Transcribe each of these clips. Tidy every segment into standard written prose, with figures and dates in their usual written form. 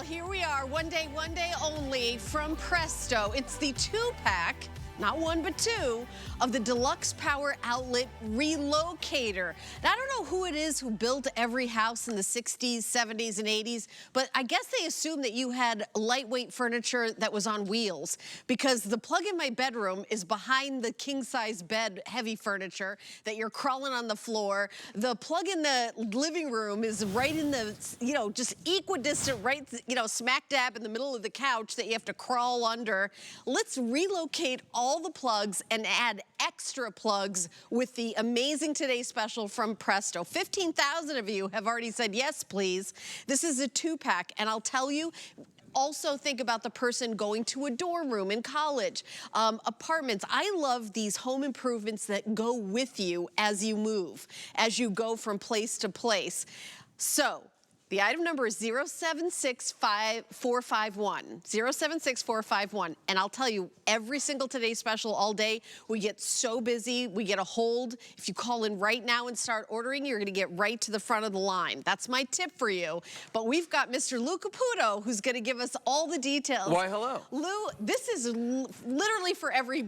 Well, here we are, one day only from Presto. It's the 2-pack, not one but two, of the Deluxe Power Outlet Relocator. Now, I don't know who it is who built every house in the 60s, 70s, and 80s, but I guess they assumed that you had lightweight furniture that was on wheels, because the plug in my bedroom is behind the king-size bed heavy furniture that you're crawling on the floor. The plug in the living room is right in the, just equidistant, right, smack dab in the middle of the couch that you have to crawl under. Let's relocate all the plugs and add extra plugs with the amazing Today Special from Presto. 15,000 of you have already said yes, please. This is a 2-pack, and I'll tell you, also think about the person going to a dorm room in college, apartments. I love these home improvements that go with you as you move, as you go from place to place. So, the item number is 076451, 076451. And I'll tell you, every single Today Special all day, we get so busy, we get a hold. If you call in right now and start ordering, you're gonna get right to the front of the line. That's my tip for you. But we've got Mr. Lou Caputo, who's gonna give us all the details. Why, hello. Lou, this is literally for every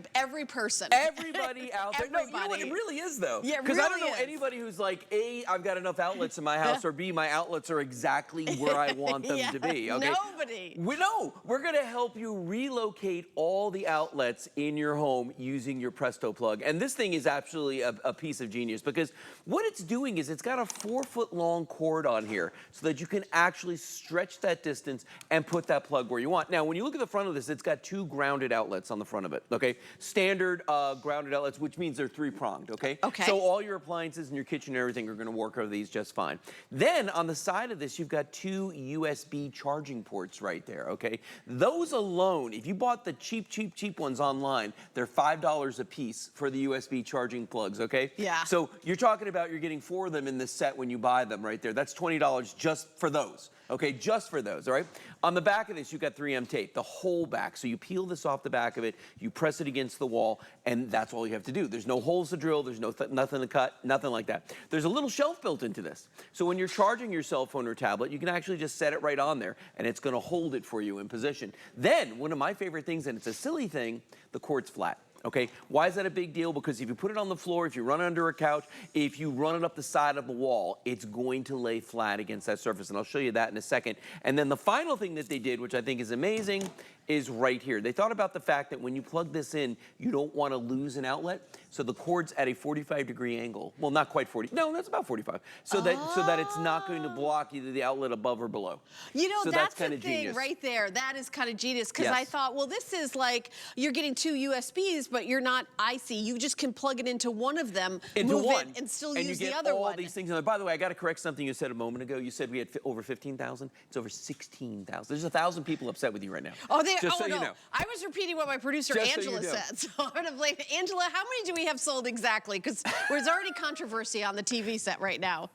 person. Everybody out there. Everybody. No, you know what? It really is, though. Yeah, because really I don't know anybody who's like, A, I've got enough outlets in my house, or B, my outlets are exactly where I want them to be. Okay? Nobody. We're going to help you relocate all the outlets in your home using your Presto Plug. And this thing is absolutely a piece of genius, because what it's doing is it's got a 4-foot-long cord on here so that you can actually stretch that distance and put that plug where you want. Now, when you look at the front of this, it's got 2 grounded outlets on the front of it, okay? Standard grounded outlets, which means they're 3-pronged, okay? Okay. So all your appliances and your kitchen and everything are going to work over these just fine. Then on the side of this, you've got 2 USB charging ports right there, okay? Those alone, if you bought the cheap ones online, they're $5 a piece for the USB charging plugs, okay? Yeah. So you're talking about you're getting 4 of them in this set when you buy them right there. That's $20 just for those. Okay, just for those, all right? On the back of this, you've got 3M tape, the whole back. So you peel this off the back of it, you press it against the wall, and that's all you have to do. There's no holes to drill, there's nothing to cut, nothing like that. There's a little shelf built into this. So when you're charging your cell phone or tablet, you can actually just set it right on there, and it's gonna hold it for you in position. Then, one of my favorite things, and it's a silly thing, the cord's flat. Okay, why is that a big deal? Because if you put it on the floor, if you run it under a couch, if you run it up the side of the wall, it's going to lay flat against that surface, and I'll show you that in a second. And then the final thing that they did, which I think is amazing, is right here. They thought about the fact that when you plug this in, you don't want to lose an outlet, so the cord's at a 45-degree angle. Well, not quite 40. No, that's about 45. So that it's not going to block either the outlet above or below. You know, so that's kind the of thing genius right there. That is kind of genius, because Yes. I thought, well, this is like you're getting 2 USBs, but you're not icy. You just can plug it into one of them, move it, and still use the other one. All these things. By the way, I got to correct something you said a moment ago. You said we had over 15,000. It's over 16,000. There's 1,000 people upset with you right now. Oh, Just so no. you know. I was repeating what my producer Just Angela so you know. said, so I'm going to blame Angela. How many do we have sold exactly? Because there's already controversy on the TV set right now.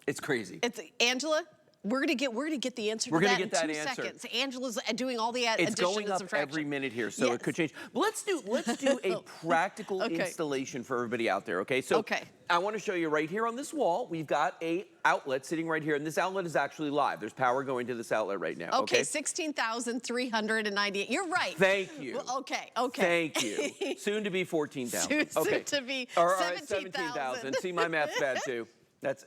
It's crazy. It's Angela. We're gonna get the answer to that in 2 seconds. Angela's doing all the addition It's going and up subtraction. every minute here, so Yes. it could change. But let's do a practical installation for everybody out there, okay? So I want to show you right here on this wall, we've got a outlet sitting right here, and this outlet is actually live. There's power going to this outlet right now, okay? 16,398. You're right. Thank you. Well, okay. Thank you. Soon to be 14,000. Soon to be 17,000. See, my math's bad too. That's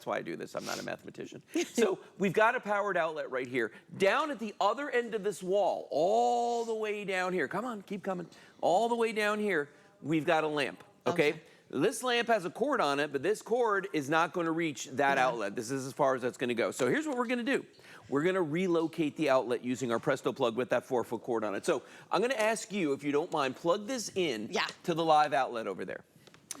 why I do this. I'm not a mathematician. So we've got a powered outlet right here. Down at the other end of this wall, all the way down here. Come on, keep coming. All the way down here, we've got a lamp, okay? This lamp has a cord on it, but this cord is not going to reach that outlet. This is as far as that's going to go. So here's what we're going to do. We're going to relocate the outlet using our Presto Plug with that 4-foot cord on it. So I'm going to ask you, if you don't mind, plug this in to the live outlet over there.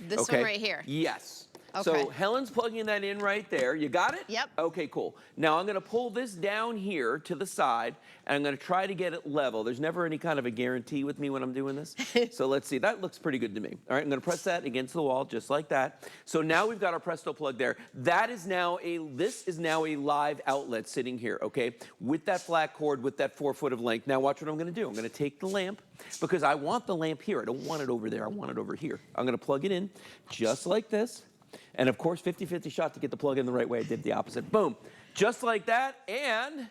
This one right here? Yes. Okay. So Helen's plugging that in right there. You got it? Yep. Okay, cool. Now I'm going to pull this down here to the side, and I'm going to try to get it level. There's never any kind of a guarantee with me when I'm doing this. So let's see. That looks pretty good to me. All right, I'm going to press that against the wall just like that. So now we've got our Presto Plug there. This is now a live outlet sitting here, okay, with that flat cord, with that 4 foot of length. Now watch what I'm going to do. I'm going to take the lamp, because I want the lamp here. I don't want it over there. I want it over here. I'm going to plug it in just like this. And of course, 50-50 shot to get the plug in the right way. I did the opposite. Boom. Just like that. And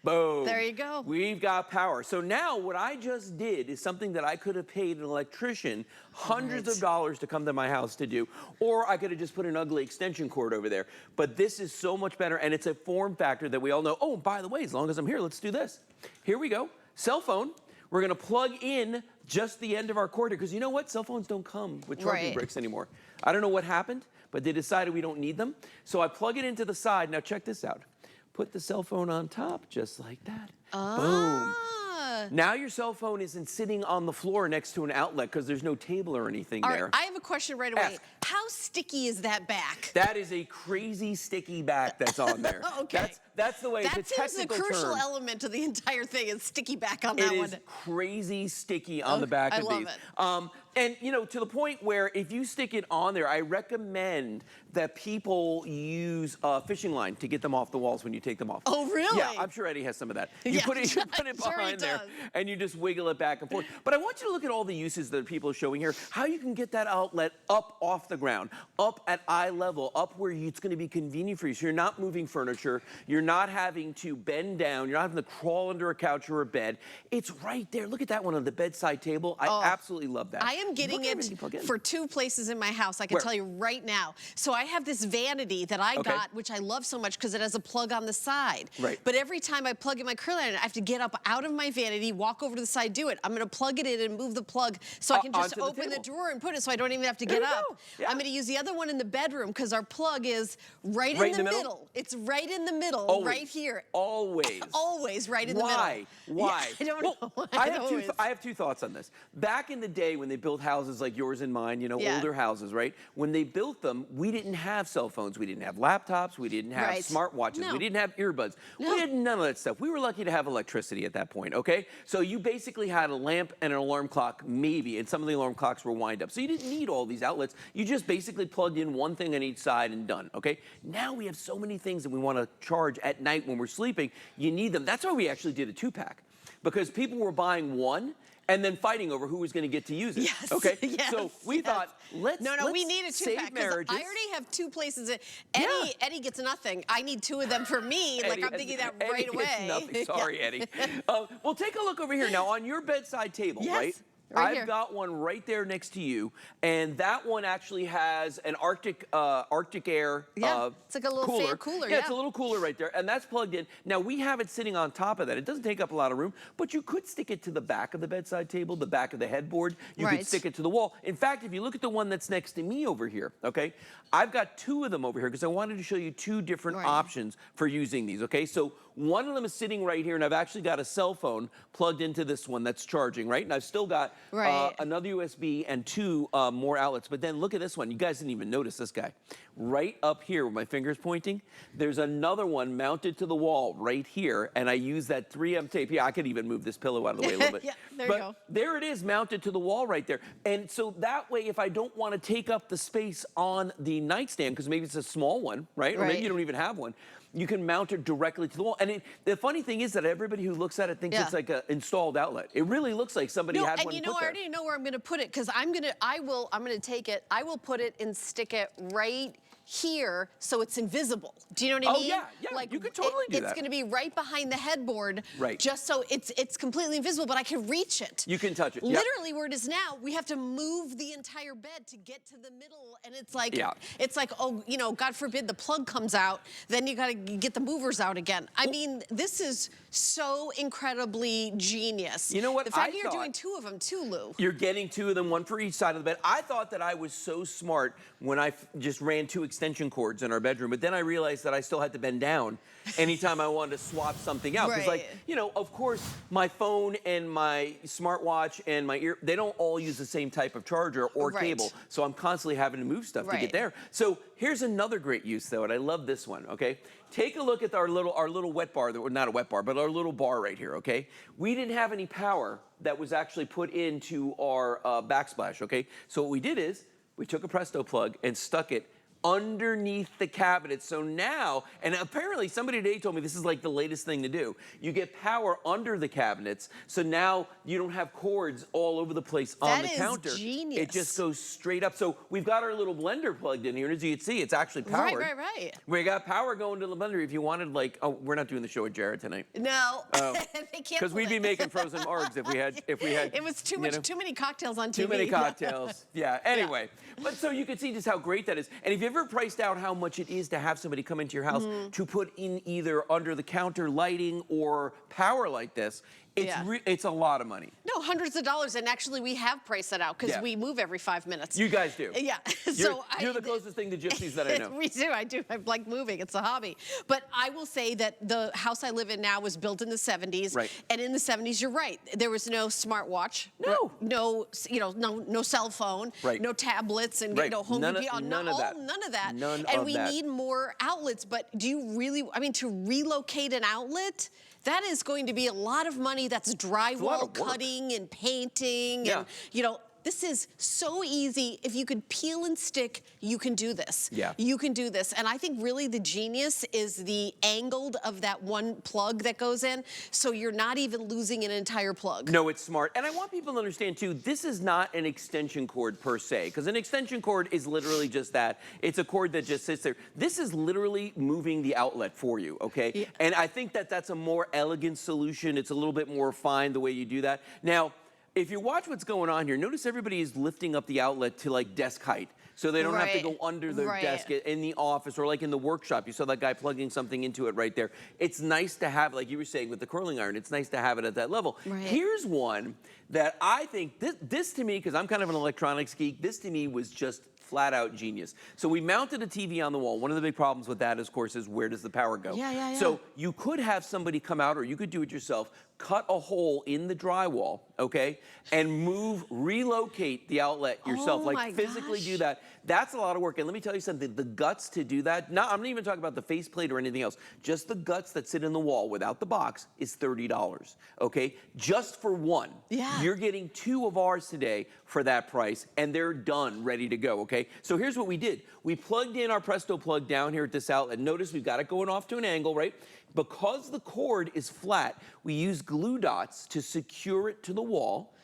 Boom. There you go. We've got power. So now what I just did is something that I could have paid an electrician hundreds of dollars to come to my house to do, or I could have just put an ugly extension cord over there. But this is so much better, and it's a form factor that we all know. Oh, by the way, as long as I'm here, let's do this. Here we go. Cell phone. We're going to plug in just the end of our cord here, because you know what? Cell phones don't come with charging bricks anymore. I don't know what happened, but they decided we don't need them. So I plug it into the side. Now check this out. Put the cell phone on top, just like that. Boom. Now your cell phone isn't sitting on the floor next to an outlet because there's no table or anything there. I have a question right away. Ask. How sticky is that back? That is a crazy sticky back that's on there. Okay. That's the way. That it's a seems the technical crucial term. element of the entire thing is sticky back on that one. It is crazy sticky on the back of these. I love it. And you know, to the point where if you stick it on there, I recommend that people use fishing line to get them off the walls when you take them off. Oh, really? Yeah, I'm sure Eddie has some of that. You Yeah, put it sure behind he there, does. and you just wiggle it back and forth. But I want you to look at all the uses that people are showing here. How you can get that outlet up off the ground, up at eye level, up where it's going to be convenient for you. So you're not moving furniture, you're not having to bend down, you're not having to crawl under a couch or a bed. It's right there. Look at that one on the bedside table. I absolutely love that. I am getting it it for 2 places in my house. I can tell you right now. So I have this vanity that I got, which I love so much because it has a plug on the side. Right. But every time I plug in my curling iron, I have to get up out of my vanity, walk over to the side, do it. I'm going to plug it in and move the plug so I can just open the drawer and put it so I don't even have to get up. Yeah. I'm going to use the other one in the bedroom because our plug is right in the middle. It's right in the middle, right here. Always. Always right in the middle. Why? Why? Yeah, I don't know why. I have two thoughts on this. Back in the day when they built houses like yours and mine, you know, older houses, right? When they built them, we didn't have cell phones. We didn't have laptops. We didn't have smartwatches. We didn't have earbuds. We had none of that stuff. We were lucky to have electricity at that point, okay? So you basically had a lamp and an alarm clock, maybe, and some of the alarm clocks were wind up. So you didn't need all these outlets. You just basically plugged in one thing on each side and done, okay? Now we have so many things that we want to charge at night when we're sleeping. You need them. That's why we actually did a 2-pack, because people were buying one and then fighting over who was going to get to use it. Yes. Okay. Yes, so we thought, let's we need a 2-pack because I already have 2 places. Eddie gets nothing. I need 2 of them for me. Like I'm thinking that right away. Eddie gets nothing. Sorry, Eddie. Well, take a look over here now on your bedside table, right? I've got one right there next to you, and that one actually has an Arctic Air it's like a little fan cooler. Yeah, it's a little cooler right there, and that's plugged in. Now, we have it sitting on top of that. It doesn't take up a lot of room, but you could stick it to the back of the bedside table, the back of the headboard. You could stick it to the wall. In fact, if you look at the one that's next to me over here, okay, I've got 2 of them over here because I wanted to show you 2 different options for using these, okay? So one of them is sitting right here, and I've actually got a cell phone plugged into this one that's charging, right? And I've still got another USB and 2 more outlets. But then look at this one. You guys didn't even notice this guy. Right up here where my finger's pointing, there's another one mounted to the wall right here, and I use that 3M tape. Yeah, I could even move this pillow out of the way a little bit. There you go. There it is mounted to the wall right there. And so that way, if I don't want to take up the space on the nightstand, because maybe it's a small one, right? Or maybe you don't even have one, you can mount it directly to the wall. And the funny thing is that everybody who looks at it thinks it's like an installed outlet. It really looks like somebody had one put there. And you know, I already know where I'm going to put it because I'm going to take it. I will put it and stick it right here so it's invisible. Do you know what I mean? Oh, yeah. Like, you could totally do that. It's going to be right behind the headboard, right, just so it's completely invisible, but I can reach it. You can touch it. Literally where it is now, we have to move the entire bed to get to the middle, and it's like, oh, you know, God forbid the plug comes out, then you got to get the movers out again. I mean, this is so incredibly genius. You know what? The fact that you're doing 2 of them too, Lou. You're getting 2 of them, one for each side of the bed. I thought that I was so smart when I just ran 2 extension cords in our bedroom, but then I realized that I still had to bend down anytime I wanted to swap something out. Because, like, you know, of course, my phone and my smartwatch and my ear, they don't all use the same type of charger or cable. So I'm constantly having to move stuff to get there. So here's another great use, though, and I love this one, okay? Take a look at our little wet bar, not a wet bar, but our little bar right here, okay? We didn't have any power that was actually put into our backsplash, okay? So what we did is we took a Presto plug and stuck it underneath the cabinet. So now, and apparently somebody today told me this is like the latest thing to do. You get power under the cabinets, so now you don't have cords all over the place on the counter. That is genius. It just goes straight up. So we've got our little blender plugged in here, and as you can see, it's actually powered. Right. We got power going to the blender if you wanted, like, oh, we're not doing the show with Jared tonight. No, they can't. Because we'd be making frozen margs if we had. It was too many cocktails on TV. Too many cocktails. Yeah. Anyway, but so you can see just how great that is. And if you ever priced out how much it is to have somebody come into your house to put in either under the counter lighting or power like this, it's a lot of money. No, hundreds of dollars, and actually we have priced that out because we move every 5 minutes. You guys do. Yeah. You're the closest thing to gypsies that I know. We do. I do. I like moving. It's a hobby. But I will say that the house I live in now was built in the 70s. Right. And in the 70s, you're right. There was no smartwatch. No. No cell phone. Right. No tablets and home none computer. None of that. None of that. None and of we that. need more outlets. But do you really? I mean, to relocate an outlet, that is going to be a lot of money. That's drywall cutting and painting. Yeah. And, this is so easy. If you could peel and stick, you can do this. Yeah. You can do this. And I think really the genius is the angled of that one plug that goes in, so you're not even losing an entire plug. No, it's smart. And I want people to understand, too, this is not an extension cord per se, because an extension cord is literally just that. It's a cord that just sits there. This is literally moving the outlet for you, okay? Yeah. And I think that that's a more elegant solution. It's a little bit more refined the way you do that. Now, if you watch what's going on here, notice everybody is lifting up the outlet to like desk height. So they don't have to go under their desk in the office or like in the workshop. You saw that guy plugging something into it right there. It's nice to have, like you were saying with the curling iron, it's nice to have it at that level. Right. Here's one that I think, this to me, because I'm kind of an electronics geek, this to me was just flat out genius. So we mounted a TV on the wall. One of the big problems with that, of course, is where does the power go? Yeah. So you could have somebody come out, or you could do it yourself, cut a hole in the drywall, okay, and relocate the outlet yourself, like physically do that. That's a lot of work. And let me tell you something, the guts to do that, I'm not even talking about the faceplate or anything else, just the guts that sit in the wall without the box is $30, okay? Just for one. Yeah. You're getting 2 of ours today for that price, and they're done, ready to go, okay? So here's what we did. We plugged in our Presto Plug down here at this outlet. Notice we've got it going off to an angle, right? Because the cord is flat, we use glue dots to secure it to the wall.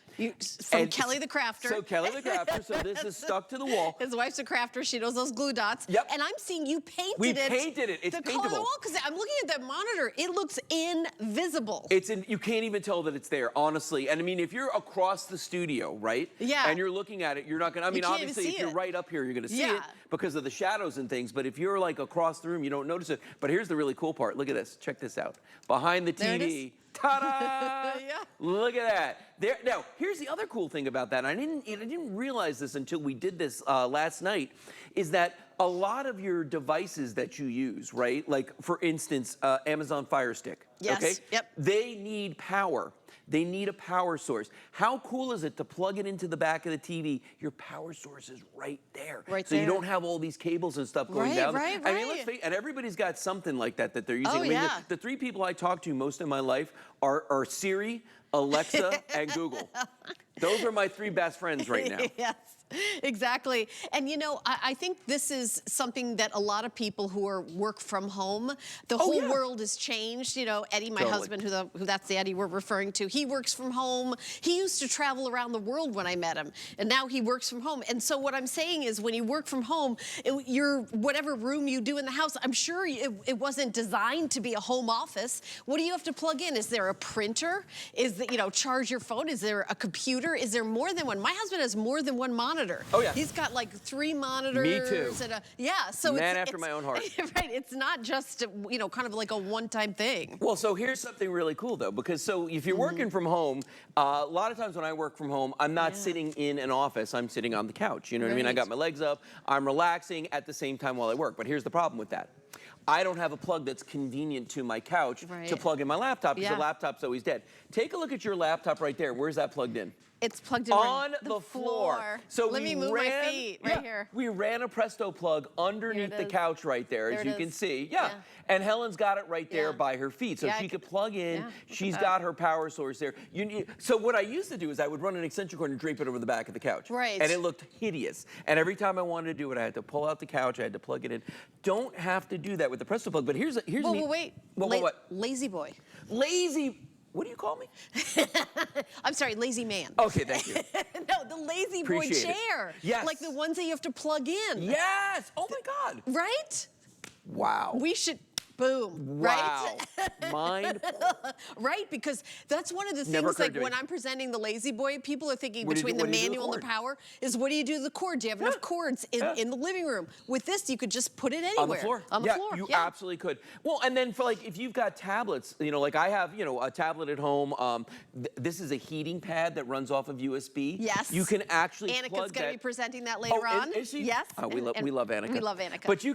From Kelly the Crafter. So Kelly the Crafter, so this is stuck to the wall. His wife's a crafter. She knows those glue dots. Yep. And I'm seeing you painted it. We painted it. It's the paintable. color of the wall, because I'm looking at that monitor. It looks invisible. You can't even tell that it's there, honestly. And I mean, if you're across the studio, right? Yeah. And you're looking at it, you're not gonna, I mean, obviously if you're right up here, you're gonna see it because of the shadows and things. But if you're like across the room, you don't notice it. But here's the really cool part. Look at this. Check this out. Behind the TV. Ta-da! Yeah. Look at that. Now, here's the other cool thing about that. I didn't realize this until we did this last night, is that a lot of your devices that you use, right? Like, for instance, Amazon Fire Stick. Yes. Okay? Yep. They need power. They need a power source. How cool is it to plug it into the back of the TV? Your power source is right there. So you don't have all these cables and stuff going down. Right. I mean, let's face it, and everybody's got something like that they're using. Oh, I mean, yeah. the 3 people I talk to most of my life are Siri, Alexa, and Google. Those are my 3 best friends right now. Yes. Exactly. And I think this is something that a lot of people who work from home, the whole world has changed. Eddie, my husband, who that's the Eddie we're referring to, he works from home. He used to travel around the world when I met him, and now he works from home. And so what I'm saying is, when you work from home, whatever room you do in the house, I'm sure it wasn't designed to be a home office. What do you have to plug in? Is there a printer? Is that, charge your phone? Is there a computer? Is there more than one? My husband has more than one monitor. Oh, yeah. He's got like 3 monitors. Me too. And so Man after my own heart. Right. It's not just, kind of like a one-time thing. Well, so here's something really cool, though, because if you're working from home, a lot of times when I work from home, I'm not sitting in an office. I'm sitting on the couch. You know what I mean? I got my legs up. I'm relaxing at the same time while I work. But here's the problem with that. I don't have a plug that's convenient to my couch to plug in my laptop, because the laptop's always dead. Take a look at your laptop right there. Where's that plugged in? It's plugged in on the floor. So let me move my feet right here. We ran a Presto plug underneath the couch right there, as you can see. Yeah. And Helen's got it right there by her feet, so she could plug in. She's got her power source there. So what I used to do is I would run an extension cord and drape it over the back of the couch. Right. And it looked hideous. And every time I wanted to do it, I had to pull out the couch, I had to plug it in. Don't have to do that with the Presto plug, but here's wait. What? Lazy boy. Lazy. What do you call me? I'm sorry, lazy man. Okay, thank you. No, the lazy boy chair. Yes. Like the ones that you have to plug in. Yes. Oh my God. Right? Wow. We should. Boom. Wow. Right? Mind. Right, because that's one of the things, like when I'm presenting the lazy boy, people are thinking between the manual and the power is what do you do to the cord? Do you have enough cords in the living room? With this, you could just put it anywhere. On the floor. On the floor. You absolutely could. Well, and then for like, if you've got tablets, like I have, a tablet at home. This is a heating pad that runs off of USB. Yes. You can actually Annika's plug going to be presenting that later on. Is she? Yes. Oh, we love Annika. We love Annika. But you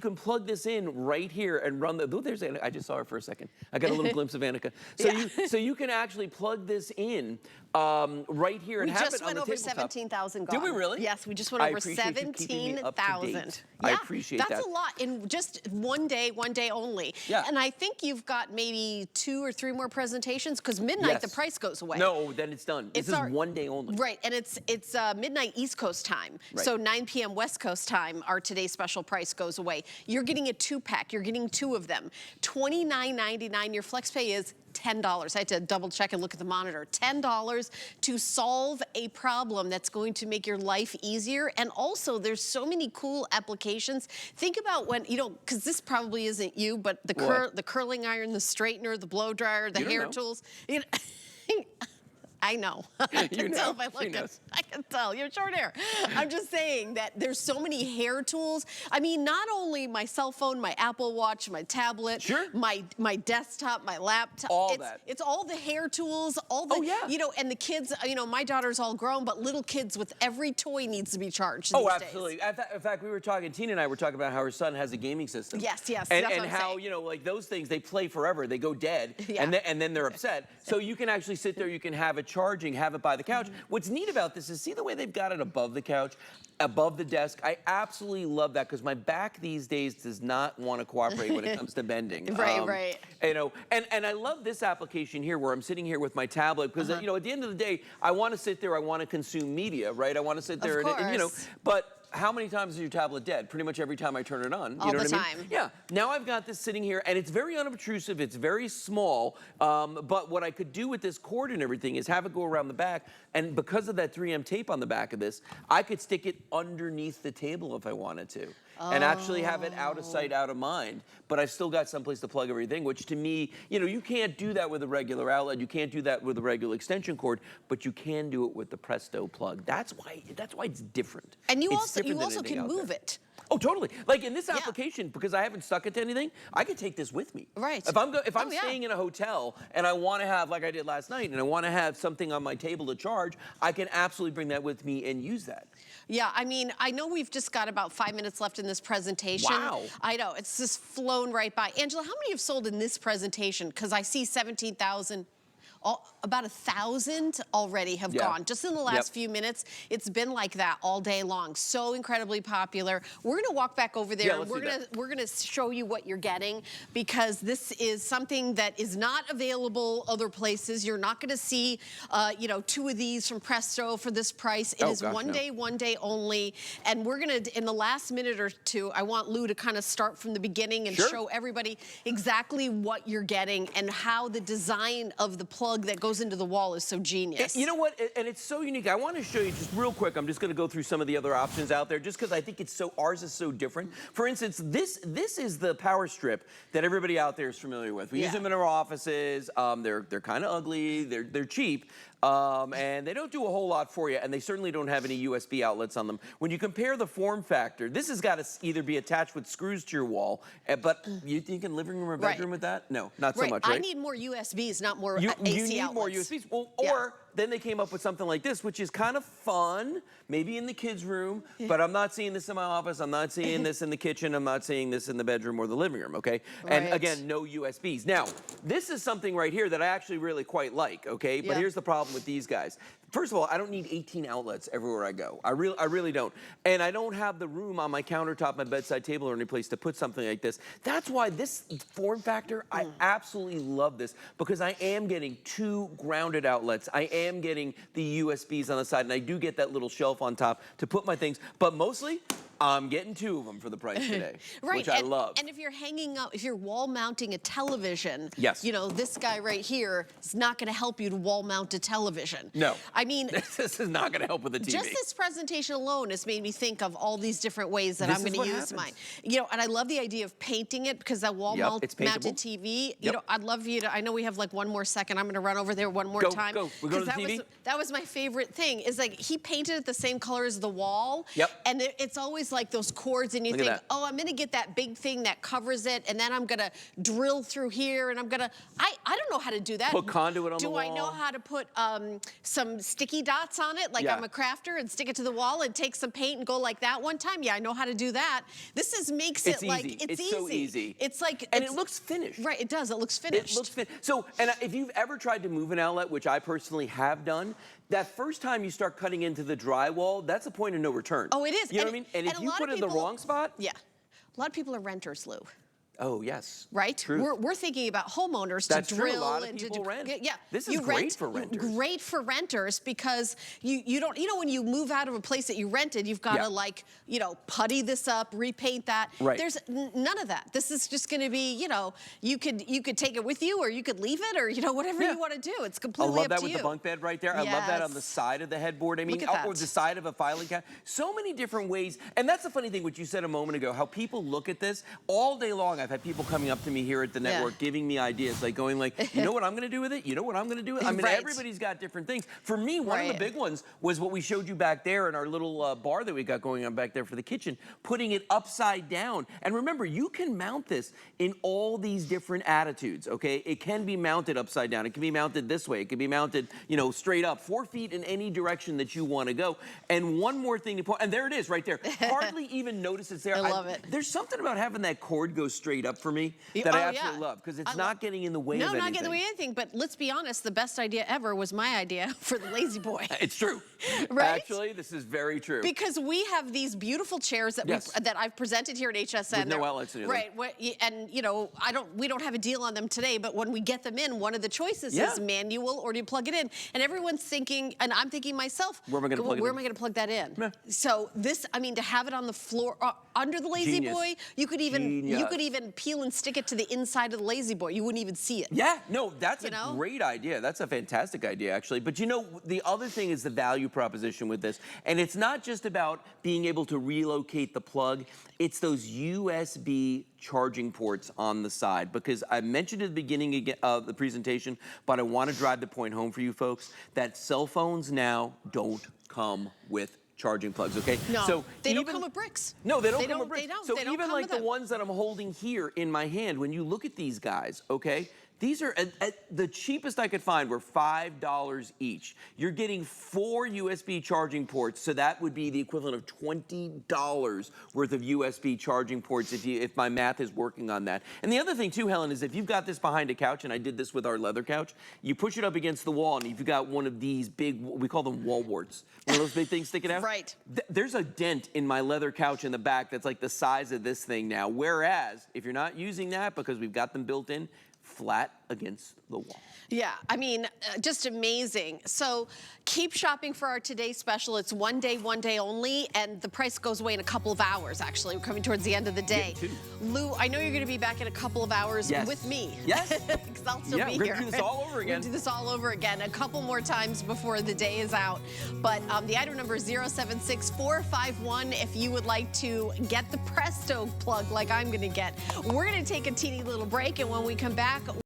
can plug this in right here and run the. Oh, there's Annika. I just saw her for a second. I got a little glimpse of Annika. So you can actually plug this in right here and have it on the tabletop. We just went over 17,000 gone. Did we really? Yes, we just went over 17,000. I appreciate that. That's a lot in just one day only. Yeah. And I think you've got maybe 2 or 3 more presentations because midnight the price goes away. No, then it's done. This is one day only. Right, and it's midnight East Coast time. Right. So 9 p.m. West Coast time, our today's special price goes away. You're getting a 2-pack. You're getting 2 of them. $29.99. Your FlexPay is $10. I had to double check and look at the monitor. $10 to solve a problem that's going to make your life easier. And also, there's so many cool applications. Think about when, because this probably isn't you, but the curling iron, the straightener, the blow dryer, the hair tools. I know. I can tell if I look at. I can tell. You have short hair. I'm just saying that there's so many hair tools. I mean, not only my cell phone, my Apple Watch, my tablet, my desktop, my laptop. All that. It's all the hair tools, all the, and the kids, my daughter's all grown, but little kids with every toy needs to be charged these absolutely. days. In fact, Tina and I were talking about how her son has a gaming system. Yes. And how, like those things, they play forever. They go dead, and then they're upset. So you can actually sit there, you can have it charging, have it by the couch. What's neat about this is, see the way they've got it above the couch, above the desk? I absolutely love that because my back these days does not want to cooperate when it comes to bending. Right. And I love this application here where I'm sitting here with my tablet because, at the end of the day, I want to sit there, I want to consume media, right? I want to sit there and but how many times is your tablet dead? Pretty much every time I turn it on. All the time. I mean? Yeah. Now I've got this sitting here, and it's very unobtrusive. It's very small. But what I could do with this cord and everything is have it go around the back. And because of that 3M tape on the back of this, I could stick it underneath the table if I wanted to. And actually have it out of sight, out of mind. But I've still got someplace to plug everything, which to me, you can't do that with a regular outlet. You can't do that with a regular extension cord, but you can do it with the Presto plug. That's why it's different. And you also can move it. Oh, totally. Like in this application, because I haven't stuck it to anything, I could take this with me. Right. If I'm staying in a hotel and I want to have, like I did last night, and I want to have something on my table to charge, I can absolutely bring that with me and use that. Yeah, I mean, I know we've just got about 5 minutes left in this presentation. Wow. I know, it's just flown right by. Angela, how many you've sold in this presentation? Because I see 17,000. About 1,000 already have gone. Just in the last few minutes, it's been like that all day long. So incredibly popular. We're gonna walk back over there and we're gonna show you what you're getting because this is something that is not available other places. You're not gonna see 2 of these from Presto for this price. It is one day only. And we're gonna, in the last minute or two, I want Lou to kind of start from the beginning and show everybody exactly what you're getting and how the design of the plug that goes into the wall is so genius. You know what? And it's so unique. I want to show you just real quick. I'm just going to go through some of the other options out there just because I think ours is so different. For instance, this is the power strip that everybody out there is familiar with. We use them in our offices. They're kind of ugly. They're cheap. And they don't do a whole lot for you, and they certainly don't have any USB outlets on them. When you compare the form factor, this has got to either be attached with screws to your wall, but you think in living room or bedroom with that? No, not so much, right? I need more USBs, not more AC outlets. You need more USBs. Well, or then they came up with something like this, which is kind of fun, maybe in the kids' room, but I'm not seeing this in my office. I'm not seeing this in the kitchen. I'm not seeing this in the bedroom or the living room, okay? And again, no USBs. Now, this is something right here that I actually really quite like, okay? But here's the problem with these guys. First of all, I don't need 18 outlets everywhere I go. I really don't. And I don't have the room on my countertop, my bedside table, or any place to put something like this. That's why this form factor, I absolutely love this, because I am getting 2 grounded outlets. I am getting the USBs on the side, and I do get that little shelf on top to put my things. But mostly, I'm getting 2 of them for the price today, right, which I love. And if you're hanging up, if you're wall mounting a television, yes, you know, this guy right here is not going to help you to wall mount a television. No. I mean, this is not going to help with the TV. Just this presentation alone has made me think of all these different ways that I'm going to use mine. You know, and I love the idea of painting it, because that wall mounted TV, you know, I'd love you to, I know we have like 1 more second. I'm going to run over there one more time. Go. We're going to the TV. That was my favorite thing, is like he painted it the same color as the wall. And it's always like those cords, and you think, oh, I'm going to get that big thing that covers it, and then I'm going to drill through here, and I'm going to, I don't know how to do that. Put conduit on the wall. Do I know how to put some sticky dots on it, like I'm a crafter, and stick it to the wall and take some paint and go like that one time? Yeah, I know how to do that. This is makes it like it's easy. So easy. It's like, and it looks finished. Right, it does. It looks finished. It looks finished. So, and if you've ever tried to move an outlet, which I personally have done, that first time you start cutting into the drywall, that's a point of no return. Oh, it is. You know what I mean? And if you put it in the wrong spot. Yeah. A lot of people are renters, Lou. Oh, yes. Right? We're thinking about homeowners to drill. True. A lot of and people rent. Yeah. This is great for renters. Great for renters, because you don't, you know, when you move out of a place that you rented, you've got to like, you know, putty this up, repaint that. Right. There's none of that. This is just going to be, you know, you could take it with you, or you could leave it, or, you know, whatever you want to do. It's completely up to you. I love that with the bunk bed right there. I love that on the side of the headboard. I mean, or the side of a filing cabinet. So many different ways. And that's the funny thing, what you said a moment ago, how people look at this all day long. I've had people coming up to me here at the network giving me ideas, like going like, you know what I'm going to do with it? You know what I'm going to do with it? I mean, everybody's got different things. For me, one of the big ones was what we showed you back there in our little bar that we got going on back there for the kitchen, putting it upside down. And remember, you can mount this in all these different attitudes, okay? It can be mounted upside down. It can be mounted this way. It can be mounted, you know, straight up, 4 feet in any direction that you want to go. And one more thing to point, and there it is right there. Hardly even notice it's there. I love it. There's something about having that cord go straight up for me that I absolutely love, because it's not getting in the way of anything. No, not getting in the way of anything, but let's be honest, the best idea ever was my idea for the Lazy Boy. It's true. Right? Actually, this is very true. Because we have these beautiful chairs that that I've presented here at HSN. With no outlets in them. Right, and you know, we don't have a deal on them today, but when we get them in, one of the choices is manual, or do you plug it in? And everyone's thinking, and I'm thinking myself, where am I going to plug that in? So this, I mean, to have it on the floor, under the Lazy Boy, you could even peel and stick it to the inside of the Lazy Boy. You wouldn't even see it. Yeah, no, that's a great idea. That's a fantastic idea, actually. But you know, the other thing is the value proposition with this. And it's not just about being able to relocate the plug. It's those USB charging ports on the side. Because I mentioned at the beginning of the presentation, but I want to drive the point home for you folks, that cell phones now don't come with charging plugs, okay? No, so they don't come with bricks. No, they don't come with bricks. So they don't even like the ones that I'm holding here in my hand, when you look at these guys, okay, these are, the cheapest I could find were $5 each. You're getting 4 USB charging ports, so that would be the equivalent of $20 worth of USB charging ports if my math is working on that. And the other thing too, Helen, is if you've got this behind a couch, and I did this with our leather couch, you push it up against the wall, and if you've got one of these big, we call them wall warts, one of those big things sticking out. Right. There's a dent in my leather couch in the back that's like the size of this thing now, whereas if you're not using that, because we've got them built in, flat against the wall. Yeah, I mean, just amazing. So keep shopping for our Today Special. It's one day only, and the price goes away in a couple of hours, actually. We're coming towards the end of the day. Lou, I know you're going to be back in a couple of hours with me. Yes. Because I'll still be here. We're going to do this all over again. We're going to do this all over again a couple more times before the day is out. But the item number is 076451 if you would like to get the Presto plug like I'm going to get. We're going to take a teeny little break, and when we come back,